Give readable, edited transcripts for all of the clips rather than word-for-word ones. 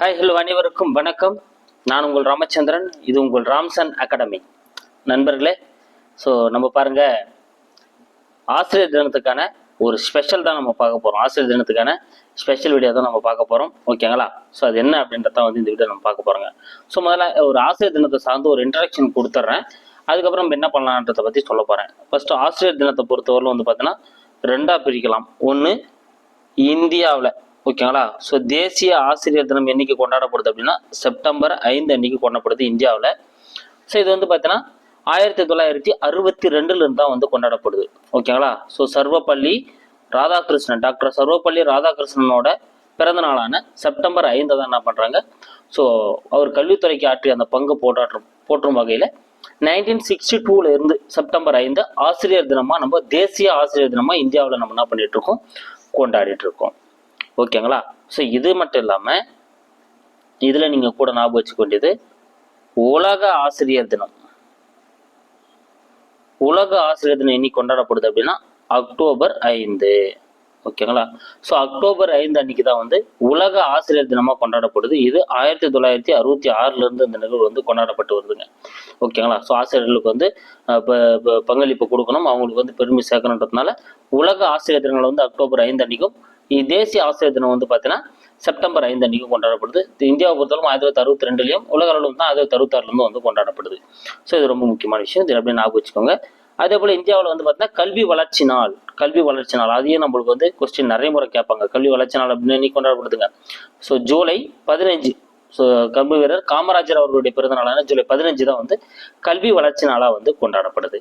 Hi hello அனைவருக்கும் வணக்கம். நான் உங்கள் ராமச்சந்திரன். இது உங்கள் ராம்சன் அகாடமி. நண்பர்களே, ஸோ நம்ம பாருங்க, ஆசிரியர் தினத்துக்கான ஒரு ஸ்பெஷல் தான் நம்ம பார்க்க போகிறோம். ஆசிரியர் தினத்துக்கான ஸ்பெஷல் வீடியோ தான் நம்ம பார்க்க போகிறோம். ஓகேங்களா? ஸோ அது என்ன அப்படின்றத இந்த வீடியோ நம்ம பார்க்க போகிறோங்க. ஸோ முதல்ல ஒரு ஆசிரியர் தினத்தை சார்ந்து ஒரு இன்ட்ரடக்ஷன் கொடுத்துட்றேன். அதுக்கப்புறம் நம்ம என்ன பண்ணலான்றதை பற்றி சொல்ல போகிறேன். ஃபர்ஸ்ட் ஆசிரியர் தினத்தை பொறுத்தவரையில் பார்த்தீங்கன்னா ரெண்டாக பிரிக்கலாம். ஒன்று இந்தியாவில், ஓகேங்களா? ஸோ தேசிய ஆசிரியர் தினம் என்னைக்கு கொண்டாடப்படுது அப்படின்னா செப்டம்பர் 5 அன்னைக்கு கொண்டாடப்படுது இந்தியாவில். ஸோ இது பார்த்தீங்கன்னா 1962 தான் கொண்டாடப்படுது. ஓகேங்களா? ஸோ சர்வப்பள்ளி ராதாகிருஷ்ணன், டாக்டர் சர்வப்பள்ளி ராதாகிருஷ்ணனோட பிறந்த நாளான செப்டம்பர் 5 தான் என்ன பண்ணுறாங்க, ஸோ அவர் கல்வித்துறைக்கு ஆற்றிய அந்த பங்கு போற்றும் வகையில் 1962 இருந்து செப்டம்பர் 5 ஆசிரியர் தினமாக நம்ம தேசிய ஆசிரியர் தினமாக இந்தியாவில் நம்ம என்ன பண்ணிட்டு இருக்கோம், கொண்டாடிட்டு இருக்கோம். ஓகேங்களா? ஸோ இது மட்டும் இல்லாமல் இதில் நீங்கள் கூட ஞாபகம் வச்சுக்க வேண்டியது உலக ஆசிரியர் தினம். உலக ஆசிரியர் தினம் இன்னைக்கு கொண்டாடப்படுது அப்படின்னா அக்டோபர் 5. ஓகேங்களா? ஸோ அக்டோபர் 5 அன்னைக்கு தான் உலக ஆசிரியர் தினமாக கொண்டாடப்படுது. இது 1966 இருந்து இந்த நிகழ்வு கொண்டாடப்பட்டு வருதுங்க. ஓகேங்களா? ஸோ ஆசிரியர்களுக்கு பங்களிப்பு கொடுக்கணும், அவங்களுக்கு பெருமை சேர்க்கணுன்றதுனால உலக ஆசிரியர் தினங்கள் அக்டோபர் 5 அன்னைக்கும், தேசிய ஆசிரியர் தினம் பார்த்தீங்கன்னா செப்டம்பர் 5 அன்னைக்கும் கொண்டாடப்படுது. இந்தியாவை பொறுத்தவரைக்கும் 1962 உலக அளவில் தான் 1966 கொண்டாடப்படுது. ஸோ இது ரொம்ப முக்கியமான விஷயம். இது அப்படியே ஞாபகம் வச்சுக்கோங்க. அதே போல் இந்தியாவில் பார்த்தீங்கன்னா கல்வி வளர்ச்சி நாள், அதையும் நம்மளுக்கு கொஸ்டின் நிறைய முறை கேட்பாங்க. கல்வி வளர்ச்சி நாள் அப்படின்னு இன்னைக்கு கொண்டாடப்படுதுங்க. ஸோ ஜூலை 15, ஸோ கல்வி வீரர் காமராஜர் அவர்களுடைய பிறந்த நாளான ஜூலை 15 தான் கல்வி வளர்ச்சி நாளாக கொண்டாடப்படுது.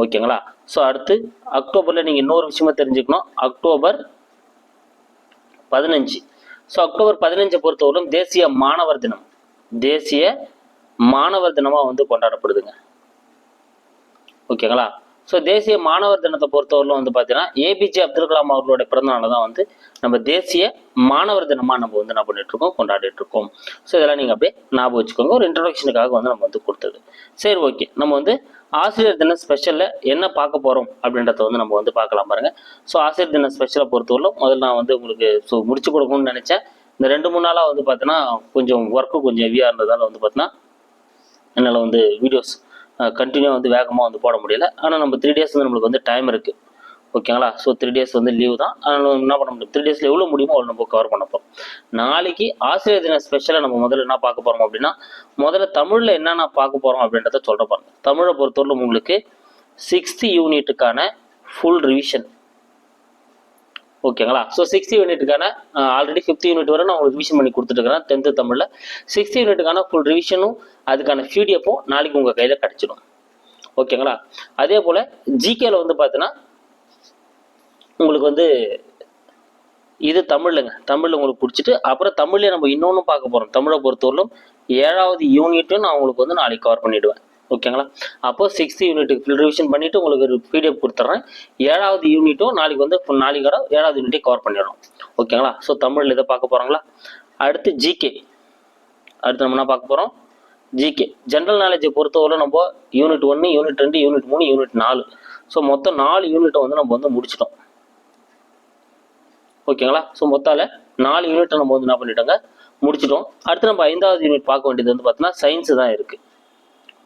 ஓகேங்களா? ஸோ அடுத்து அக்டோபரில் நீங்கள் இன்னொரு விஷயமா தெரிஞ்சுக்கணும். அக்டோபர் 15. ஸோ அக்டோபர் 15 பொறுத்தவரைக்கும் தேசிய மாணவர் தினம், தேசிய மாணவர் தினமாக கொண்டாடப்படுதுங்க. ஓகேங்களா? ஸோ தேசிய மாணவர் தினத்தை பொறுத்தவரையிலும் பார்த்தீங்கன்னா ஏபிஜே அப்துல் கலாம் அவர்களோட பிறந்தநாளை தான் நம்ம தேசிய மாணவர் தினமாக நம்ம என்ன பண்ணிட்டு இருக்கோம், கொண்டாடிட்டு இருக்கோம். ஸோ இதெல்லாம் நீங்கள் அப்படியே ஞாபகம் வச்சுக்கோங்க. ஒரு இன்ட்ரடக்ஷனுக்காக நம்ம கொடுத்தது. சரி, ஓகே. நம்ம ஆசிரியர் தின ஸ்பெஷலில் என்ன பார்க்க போகிறோம் அப்படின்றத நம்ம பார்க்கலாம் பாருங்க. ஸோ ஆசிரியர் தின ஸ்பெஷலை பொறுத்தவரையிலும் முதல்ல நான் உங்களுக்கு முடிச்சு கொடுக்கணும்னு நினச்சேன். இந்த 2-3 நாளாக பார்த்தீங்கன்னா கொஞ்சம் ஒர்க்கு கொஞ்சம் ஹெவியாக இருந்ததால் பார்த்தீங்கன்னா என்னால் வீடியோஸ் கண்டினியூவாக வேகமாக போட முடியல. ஆனால் நம்ம 3 days நம்மளுக்கு டைம் இருக்குது. ஓகேங்களா? ஸோ 3 days லீவ் தான். அதனால் என்ன பண்ண முடியும், 3 days எவ்வளோ முடியுமோ அவ்வளோ நம்ம கவர் பண்ண போகிறோம். நாளைக்கு ஆசிரியர் தின ஸ்பெஷலாக நம்ம முதல்ல என்ன பார்க்க போகிறோம் அப்படின்னா, முதல்ல தமிழில் என்னென்ன பார்க்க போகிறோம் அப்படின்றத சொல்கிற பாருங்க. தமிழை பொறுத்தவரை உங்களுக்கு 6th யூனிட்டுக்கான ஃபுல் ரிவிஷன். ஓகேங்களா? ஸோ 6th யூனிட்டுக்கான ஆல்ரெடி 5th யூனிட் வரை நான் உங்களுக்கு ரிவிஷன் பண்ணி கொடுத்துட்டுருக்கிறேன் 10th தமிழில். 6th யூனிட்டுக்கான ஃபுல் ரிவிஷனும் அதுக்கான பிடிஎஃப்பும் நாளைக்கு உங்கள் கையில் கிடச்சிடும். ஓகேங்களா? அதே போல் ஜிகேல பார்த்தீங்கன்னா உங்களுக்கு இது தமிழ்லங்க. தமிழில் உங்களுக்கு பிடிச்சிட்டு அப்புறம் தமிழ்லேயே நம்ம இன்னொன்று பார்க்க போகிறோம். தமிழை பொறுத்தவரையிலும் 7வது யூனிட்டும் நான் உங்களுக்கு நாளைக்கு கவர் பண்ணிவிடுவேன். ஓகேங்களா? அப்போ 6th யூனிட்டுக்கு ஃபுல் ரிவிஷன் பண்ணிவிட்டு உங்களுக்கு ஒரு பிடிஎஃப் கொடுத்துட்றேன். 7வது யூனிட்டும் நாளைக்கு நாளைக்கு 7வது யூனிட்டே கவர் பண்ணிடுறோம். ஓகேங்களா? ஸோ தமிழில் இதை பார்க்க போகிறாங்களா? அடுத்து ஜிகே. அடுத்து நம்ம என்ன பார்க்க போகிறோம், ஜிகே ஜென்ரல் நாலேஜை பொறுத்தவரை நம்ம unit 1, unit 2, unit 3, unit 4, so மொத்தம் 4 யூனிட்டை நம்ம முடிச்சிட்டோம். ஓகேங்களா? ஸோ மொத்தால 4 யூனிட்டை நம்ம என்ன பண்ணிட்டோங்க, முடிச்சிட்டோம். அடுத்து நம்ம 5வது யூனிட் பார்க்க வேண்டியது பார்த்தீங்கன்னா சயின்ஸு தான் இருக்குது.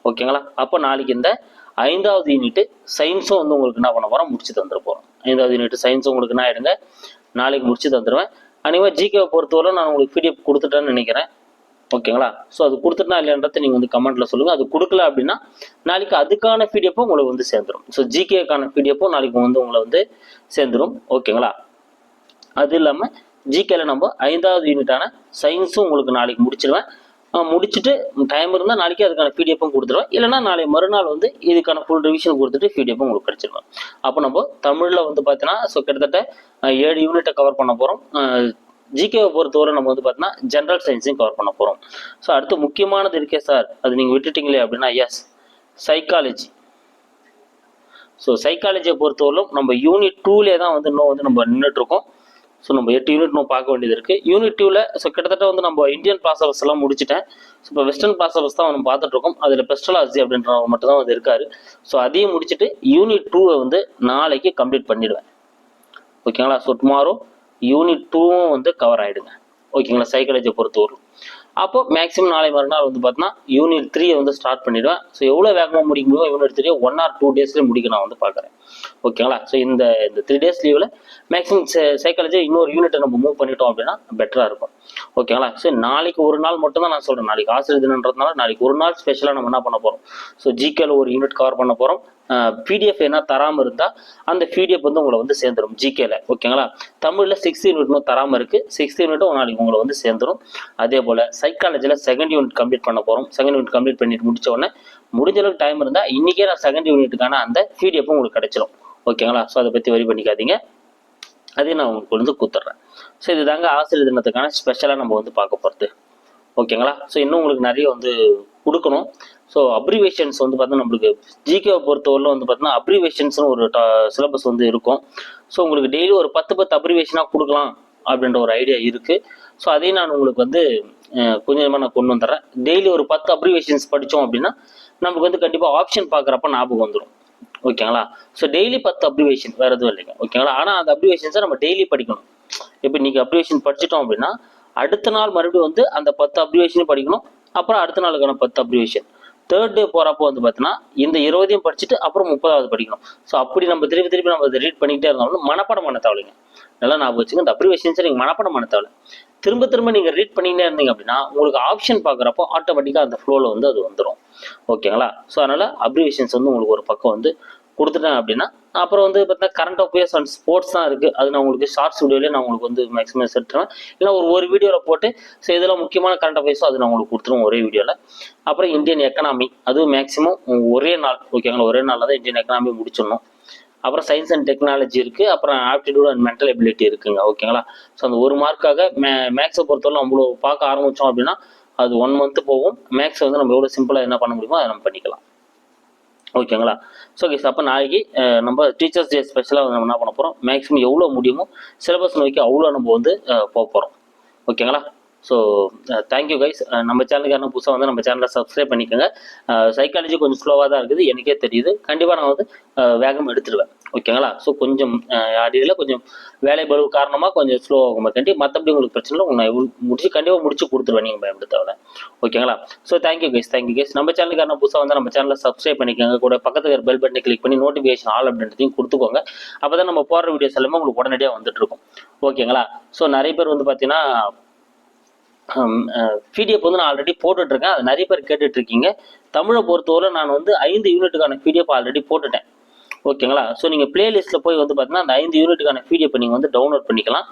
ஓகேங்களா? அப்போ நாளைக்கு இந்த 5வது யூனிட்டு சயின்ஸும் உங்களுக்கு என்ன பண்ண போகிறோம், முடிச்சு தந்துட போகிறோம். 5வது யூனிட் சயின்ஸும் உங்களுக்கு என்ன ஆகிடுங்க, நாளைக்கு முடிச்சு தந்துடுவேன். அனிமே ஜிகேவை பொறுத்தவரை நான் உங்களுக்கு பிடிஎஃப் கொடுத்துட்டேன்னு நினைக்கிறேன். ஓகேங்களா? ஸோ அது கொடுத்துட்டா இல்லைன்றதை நீங்கள் கமெண்ட்டில் சொல்லுங்கள். அது கொடுக்கல அப்படின்னா நாளைக்கு அதுக்கான பிடிஎஃப்பும் உங்களுக்கு சேர்ந்துடும். ஸோ ஜிகேக்கான பிடிஎஃப்பும் நாளைக்கு உங்களை சேர்ந்துடும். ஓகேங்களா? அது இல்லாமல் ஜிகேல நம்ம 5வது யூனிட்டான சயின்ஸும் உங்களுக்கு நாளைக்கு முடிச்சிடுவேன். முடிச்சுட்டு டைம் இருந்தால் நாளைக்கு அதுக்கான பிடிஎஃப்பும் கொடுத்துருவேன். இல்லைனா நாளை மறுநாள் இதுக்கான ஃபுல் ரிவிஷன் கொடுத்துட்டு பிடிஎஃப்பும் உங்களுக்கு கிடைச்சிருவேன். அப்போ நம்ம தமிழில் பார்த்தீங்கன்னா ஸோ கிட்டத்தட்ட 7 யூனிட்டை கவர் பண்ண போகிறோம். ஜிகேவை பொறுத்தவரை நம்ம பார்த்தீங்கன்னா ஜென்ரல் சயின்ஸையும் கவர் பண்ண போகிறோம். ஸோ அடுத்து முக்கியமானது இருக்கே சார், அது நீங்கள் விட்டுட்டீங்களே அப்படின்னா எஸ், சைக்காலஜி. ஸோ சைக்காலஜியை பொறுத்தவரைக்கும் நம்ம யூனிட் 2லே தான் இன்னும் நம்ம நின்றுட்டுருக்கோம். ஸோ நம்ம 8 யூனிட் நம்ம பார்க்க வேண்டியது இருக்குது. யூனிட் 2ல் ஸோ கிட்டத்தட்ட நம்ம இந்தியன் பாசபஸ் எல்லாம் முடிச்சுட்டேன். ஸோ இப்போ வெஸ்டர்ன் பாசபஸ் தான் நம்ம பார்த்துட்ருக்கோம். அதில் பெஸ்ட்ராலஜி அப்படின்றவங்க மட்டும் தான் இருக்காரு. ஸோ அதையும் முடிச்சுட்டு யூனிட் 2வை நாளைக்கு கம்ப்ளீட் பண்ணிடுவேன். ஓகேங்களா? ஸோ டுமாரோ யூனிட் 2வும் கவர் ஆகிடுங்க. ஓகேங்களா, சைக்காலஜியை பொறுத்தவரை. அப்போ மேக்ஸிமம் நாளை மறுநாள் வந்து பார்த்தீங்கன்னா யூனிட் 3 வந்து ஸ்டார்ட் பண்ணிடுவேன். ஸோ எவ்வளோ வேகமாக முடிக்க முடியும் யூனிட் 3 1 or 2 டேஸ்லேயே முடிக்க நான் வந்து பார்க்குறேன். ஓகேங்களா, ஸோ இந்த 3 டேஸ் லீவில் மேக்ஸிமம் சைக்காலஜி இன்னொரு யூனிட்டை நம்ம மூவ் பண்ணிட்டோம் அப்படின்னா பெட்டராக இருக்கும். ஓகேங்களா, ஸோ நாளைக்கு ஒரு நாள் மட்டும் தான் நான் சொல்கிறேன். நாளைக்கு ஆசிரியர் தினன்றதுனால நாளைக்கு ஒரு நாள் ஸ்பெஷலாக நம்ம என்ன பண்ண போகிறோம், ஸோ ஜிகேல ஒரு யூனிட் கவர் பண்ண போகிறோம். பிடிஎஃப் என்ன தராமல் இருந்தால் அந்த பிடிஎஃப் வந்து உங்களை வந்து சேர்ந்துடும் ஜிகேல. ஓகேங்களா, தமிழில் 6th யூனிட் இன்னும் தராமல் இருக்குது. 6th யூனிட்டும் நாளைக்கு உங்களை வந்து சேர்ந்துடும். அதே போல் சைக்காலஜியில் 2nd யூனிட் கம்ப்ளீட் பண்ண போகிறோம். 2nd யூனிட் கம்ப்ளீட் பண்ணிட்டு முடிச்ச உடனே முடிஞ்ச அளவுக்கு டைம் இருந்தால் இன்றைக்கே நான் 2nd யூனிட்டுக்கான அந்த பிடிஎஃப் உங்களுக்கு கிடைச்சிடும். ஓகேங்களா, ஸோ அதை பற்றி வரி பண்ணிக்காதீங்க, அதையும் நான் உங்களுக்கு வந்து கொடுத்துட்றேன். ஸோ இது தாங்க ஆசிரியர் தினத்துக்கான ஸ்பெஷலாக நம்ம வந்து பார்க்க போகிறது. ஓகேங்களா, ஸோ இன்னும் உங்களுக்கு நிறைய வந்து கொடுக்கணும். ஸோ அப்ரிவேஷன்ஸ் வந்து பார்த்தீங்கன்னா நம்மளுக்கு ஜிகேவை பொறுத்தவரையில் வந்து பார்த்தீங்கன்னா அப்ரிவேஷன்ஸ்னு ஒரு சிலபஸ் வந்து இருக்கும். ஸோ உங்களுக்கு டெய்லி ஒரு 10 அப்ரிவேஷனாக கொடுக்கலாம் அப்படின்ற ஒரு ஐடியா இருக்குது. ஸோ அதையும் நான் உங்களுக்கு வந்து கொஞ்சமாக நான் கொண்டு வந்துடுறேன். டெய்லி ஒரு 10 அப்ரிவேஷன்ஸ் படித்தோம் அப்படின்னா நமக்கு வந்து கண்டிப்பாக ஆப்ஷன் பார்க்குறப்ப ஞாபகம் வந்துடும். ஓகேங்களா, ஸோ டெய்லி 10 அப்ரிவேஷன் வேறு எதுவும் இல்லைங்க. ஓகேங்களா, ஆனால் அந்த அப்ரிவேஷன்ஸை நம்ம டெய்லி படிக்கணும். இப்போ இன்றைக்கி அப்ரிவேஷன் படிச்சிட்டோம் அப்படின்னா அடுத்த நாள் மறுபடியும் வந்து அந்த 10 அப்ரிவேஷனும் படிக்கணும். அப்புறம் அடுத்த நாளுக்கான 10 அப்ரிவேஷன். 3rd டே போகிறப்போ வந்து பார்த்தீங்கன்னா இந்த 20 படிச்சுட்டு அப்புறம் 30வது படிக்கணும். ஸோ அப்படி நம்ம திருப்பி நம்ம அதை ரீட் பண்ணிக்கிட்டே இருந்தாலும் மனப்பாடம் பண்ண தேவையில்லைங்க. நல்லா ஞாபகம் வச்சுங்க, இந்த அப்ரிவேஷன்ஸை நீங்கள் மனப்பாடம் பண்ண தேவையில்லை. திரும்ப நீங்கள் ரீட் பண்ணிக்கிட்டே இருந்தீங்க அப்படின்னா உங்களுக்கு ஆப்ஷன் பார்க்குறப்போ ஆட்டோமேட்டிக்காக அந்த ஃப்ளோவில் வந்து அது வந்துடும். ஓகேங்களா, ஸோ அதனால் அப்ரிவேஷன்ஸ் வந்து உங்களுக்கு ஒரு பக்கம் வந்து கொடுத்துட்டேன் அப்படின்னா அப்புறம் வந்து பார்த்தீங்கன்னா கரண்ட் அஃபேர்ஸ் அண்ட் ஸ்போர்ட்ஸ் தான் இருக்குது. அது நான் உங்களுக்கு ஷார்ட்ஸ் வீடியோலேயே நான் உங்களுக்கு வந்து மேக்ஸிமம் செட்டுருவேன். இல்லை ஒரு வீடியோவில் போட்டு ஸோ இதெல்லாம் முக்கியமான கரண்ட் அஃபேர்ஸோ அது நான் உங்களுக்கு கொடுத்துருவேன் ஒரே வீடியோவில். அப்புறம் இந்தியன் எக்கனாமி அதுவும் மேக்ஸிமம் ஒரே நாள். ஓகேங்களா, ஒரே நாளில் தான் இந்தியன் எக்கனாமி முடிச்சிடணும். அப்புறம் சயின்ஸ் அண்ட் டெக்னாலஜி இருக்குது. அப்புறம் ஆப்டிடியூட் அண்ட் மென்டல் எபிலிட்டி இருக்குங்க. ஓகேங்களா, ஸோ அந்த ஒரு மார்க்காக மேக்ஸை பொறுத்தவரை அவ்வளோ பார்க்க ஆரம்பித்தோம் அப்படின்னா அது 1 month போகும். மேக்ஸை வந்து நம்ம எவ்வளோ சிம்பிளாக என்ன பண்ண முடியுமோ அதை நம்ம பண்ணிக்கலாம். ஓகேங்களா, ஸோ கேஸ் அப்போ நாளைக்கு நம்ம டீச்சர்ஸ் டே ஸ்பெஷலாக நம்ம என்ன பண்ண போகிறோம், மேக்ஸிமம் எவ்வளோ முடியுமோ சிலபஸ் நோக்கி அவ்வளோ நம்ம வந்து போக போகிறோம். ஓகேங்களா, ஸோ தேங்க்யூ கைஸ். நம்ம சேனலுக்கான புதுசாக வந்து நம்ம சேனலை சப்ஸ்கிரைப் பண்ணிக்கோங்க. சைக்காலஜி கொஞ்சம் ஸ்லோவாக தான் இருக்குது, எனக்கே தெரியுது. கண்டிப்பாக நான் வந்து வேகம் எடுத்துடுவேன். ஓகேங்களா, ஸோ கொஞ்சம் அடியில் கொஞ்சம் வேலை பளு காரணமாக கொஞ்சம் ஸ்லோ ஆகும். மற்றபடி உங்களுக்கு பிரச்சனை இல்லை, நான் கண்டிப்பாக முடிச்சு கொடுத்துருவேன், நீங்கள் பயப்பட தேவை. ஓகேங்களா, ஸோ தேங்க்யூ கைஸ். நம்ம சேனலுக்கான புதுசாக வந்து நம்ம சேனலை சப்ஸ்கிரைப் பண்ணிக்கோங்க. கூட பக்கத்துக்கு பெல் பட்டனை கிளிக் பண்ணி நோட்டிஃபிகேஷன் ஆல் அப்படின்றதையும் கொடுத்துக்கோங்க. அப்போ தான் நம்ம போடுற வீடியோஸ் எல்லாமே உங்களுக்கு உடனடியாக வந்துட்டு இருக்கும். ஓகேங்களா, ஸோ நிறைய பேர் வந்து பார்த்தீங்கன்னா பிடிஎஃப் வந்து நான் ஆல்ரெடி போட்டுட்ருக்கேன். அது நிறைய பேர் கேட்டுட்ருக்கீங்க. தமிழை பொறுத்தவரை நான் வந்து 5 யூனிட்டுக்கான பிடிஎஃப் ஆல்ரெடி போட்டுட்டேன். ஓகேங்களா, ஸோ நீங்கள் பிளேலிஸ்ட்டில் போய் வந்து பார்த்தீங்கன்னா அந்த 5 யூனிட்டுக்கான பிடிஎஃப் நீங்கள் வந்து டவுன்லோட் பண்ணிக்கலாம்.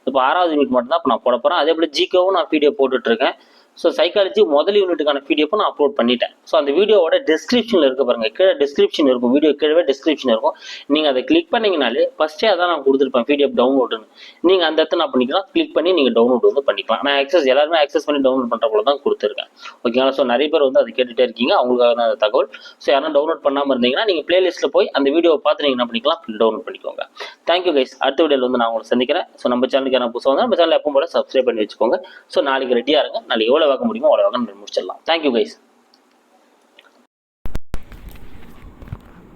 இப்போ 6வது யூனிட் மட்டும் தான் இப்போ நான் போட போகிறேன். அதே போல் ஜிகேவும் நான் பிடிஎஃப் போட்டுட்ருக்கேன். ஸோ சைக்காலஜி முதல் யூனிட்டுக்கான பிடிஎஃப் நான் அப்லோட் பண்ணிட்டேன். ஸோ அந்த வீடியோவோட டிஸ்கிரிப்ஷனில் இருக்க பாருங்கள், கீழே டிஸ்கிரிப்ஷன் இருக்கும், வீடியோ கீழே டிஸ்கிரிப்ஷன் இருக்கும். நீங்கள் அதை கிளிக் பண்ணிங்கனாலே ஃபஸ்ட்டே அதான் நான் கொடுத்துருப்பேன் பிடிஎஃப் டவுன்லோடுன்னு. நீங்கள் அந்த இடத்த நான் பண்ணிக்கலாம், கிளிக் பண்ணி நீங்கள் டவுன்லோட் வந்து பண்ணிக்கலாம். நான் எல்லாருமே ஆக்சஸ் பண்ணி டவுன்லோட் பண்ணுற போல தான் கொடுத்துருக்கேன். ஓகேங்களா, ஸோ நிறைய பேர் வந்து அதை கேட்டுகிட்டே இருக்கீங்க, அவங்களுக்காக தான் அந்த தகவல். ஸோ யாரும் டவுன்லோட் பண்ணாமல் இருந்தீங்கன்னா நீங்கள் பிளேலிஸ்ட்டில் போய் அந்த வீடியோவை பார்த்து நீங்கள் என்ன பண்ணிக்கலாம், டவுன்லோட் பண்ணிக்கோங்க. Thank you guys. அடுத்த வீடியோவில் வந்து நான் உங்களை சந்திக்கிறேன். ஸோ நம்ம சேனலுக்கு என்ன புதுசாக வந்து நம்ம சேனல் எப்போ போல சப்ஸ்கிரைப் பண்ணி வச்சுக்கோங்க. ஸோ நாளைக்கு ரெடியாக இருங்க. நாளைக்கு எவ்வளோ வாங்க முடியுமோ அவ்வளோ வாங்க முடிச்சிடலாம். Thank you guys.